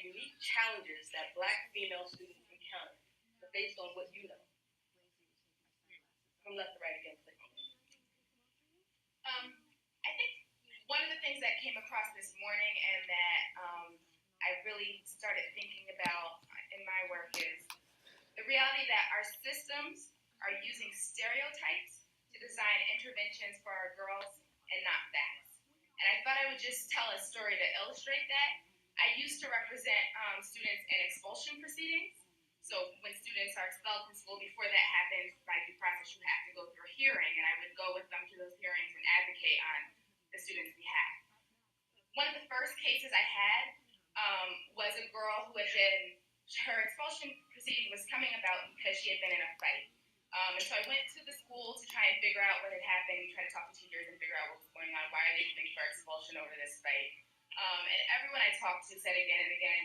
unique challenges that Black female students encounter, but based on what you know. From left to right again, please. I think one of the things that came across this morning and that I really started thinking about in my work is the reality that our systems are using stereotypes to design interventions for our girls and not facts. And I thought I would just tell a story to illustrate that. I used to represent students in expulsion proceedings. So when students are expelled from school, before that happens, by due process, you have to go through a hearing, and I would go with them to those hearings and advocate on the students' behalf. One of the first cases I had was a girl who had been, her expulsion proceeding was coming about because she had been in a fight. And so I went to the school to try and figure out what had happened, try to talk to teachers and figure out what was going on, why are they moving for expulsion over this fight. And everyone I talked to said again and again,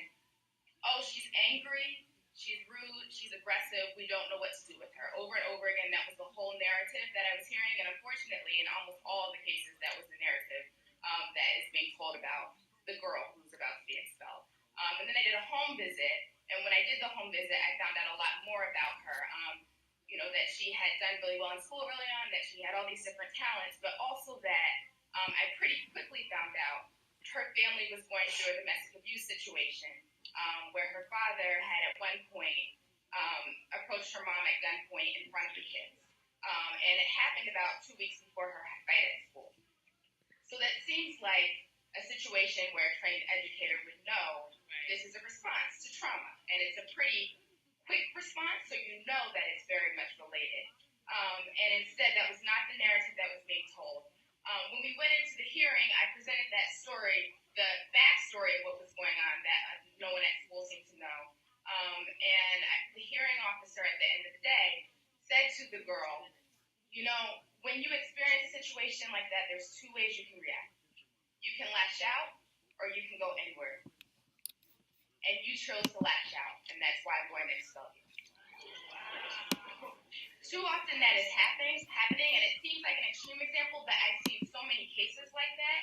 oh, she's angry, she's rude, she's aggressive, we don't know what to do with her. Over and over again, that was the whole narrative that I was hearing, and unfortunately, in almost all the cases, that was the narrative that is being told about the girl who's about to be expelled. And then I did a home visit, and when I did the home visit, I found out a lot more about her. That she had done really well in school early on, that she had all these different talents, but also that I pretty quickly found out her family was going through a domestic abuse situation where her father had at one point approached her mom at gunpoint in front of the kids. And it happened about 2 weeks before her fight at school. So that seems like a situation where a trained educator would know this is a response to trauma. And it's a pretty quick response, so you know that it's very much related. And instead, that was not the narrative that was being told. When we went into the hearing, I presented that story, the backstory of what was going on that no one at school seemed to know. And the hearing officer at the end of the day said to the girl, when you experience a situation like that, there's two ways you can react. You can lash out, or you can go inward. And you chose to lash out, and that's why I'm going to expel you. Too often that is happening, and it seems like an extreme example, but I've seen so many cases like that,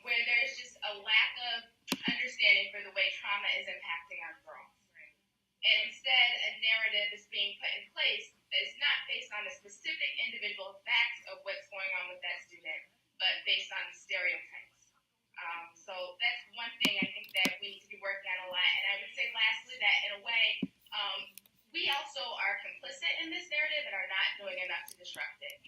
where there's just a lack of understanding for the way trauma is impacting our girls. And instead, a narrative is being put in place that is not based on the specific individual facts of what's going on with that student, but based on stereotypes. So that's one thing I think that we need to be working on a lot. And I would say lastly that in a way, we also are complicit in this narrative and are not doing enough to disrupt it.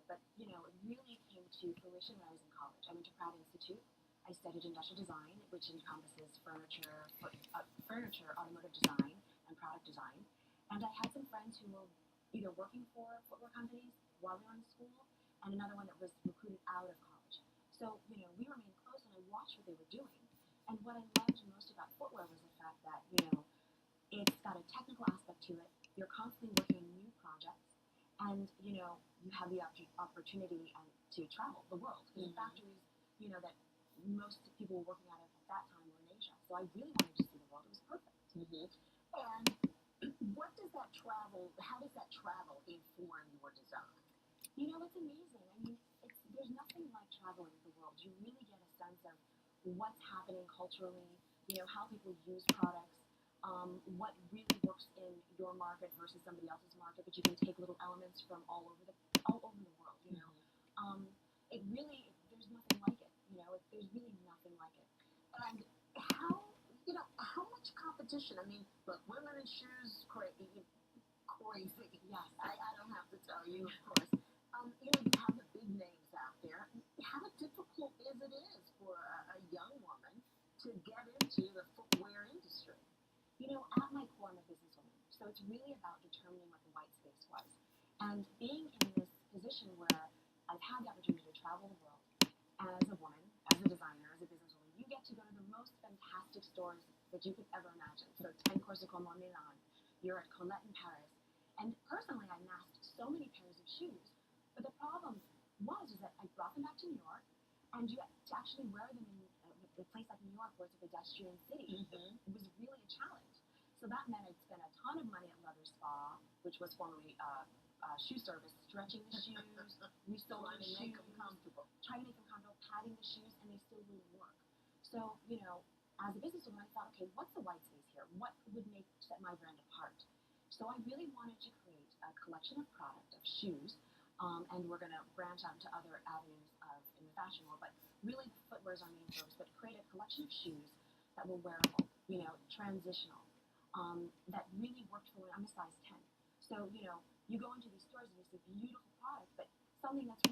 But, it really came to fruition when I was in college. I went to Pratt Institute. I studied industrial design, which encompasses furniture, automotive design, and product design. And I had some friends who were either working for footwear companies while they were in school, and another one that was recruited out of college. So, we remained close, and I watched what they were doing. And what I loved most about footwear was the fact that, it's got a technical aspect to it. You're constantly working on new projects. And, you have the opportunity to travel the world. Because the factories, that most people were working out of at that time were in Asia. So I really wanted to see the world. It was perfect. And how does that travel inform your design? It's amazing. I mean, there's nothing like traveling the world. You really get a sense of what's happening culturally, how people use products, what really works in your market versus somebody else's market, but you can take little elements from all over the world, there's nothing like it, there's really nothing like it. And how much competition? I mean, look, women in shoes, crazy. Yes, I don't have to tell you, of course. You have the big names out there. How difficult is it for a young woman to get into the footwear industry? At my core, I'm a businesswoman, so it's really about determining what the white space was. And being in this position position where I've had the opportunity to travel the world as a woman, as a designer, as a businesswoman. You get to go to the most fantastic stores that you could ever imagine. So 10 Corso Como Milan, you're at Colette in Paris. And personally, I amassed so many pairs of shoes. But the problem is that I brought them back to New York, and to actually wear them in a place like New York, where it's a pedestrian city, it was really a challenge. So that meant I'd spend a ton of money at Leather Spa, which was formerly shoe service, stretching the shoes, resoling the shoes, trying to make them comfortable, padding the shoes, and they still wouldn't work. So, as a businesswoman, I thought, okay, what's the white space here? What would set my brand apart? So I really wanted to create a collection of product, of shoes, and we're going to branch out into other avenues in the fashion world, but really footwear is our main focus, but create a collection of shoes that were wearable, transitional, that really worked for me. I'm a size 10. So, you go into these stores and you see beautiful product, but something that's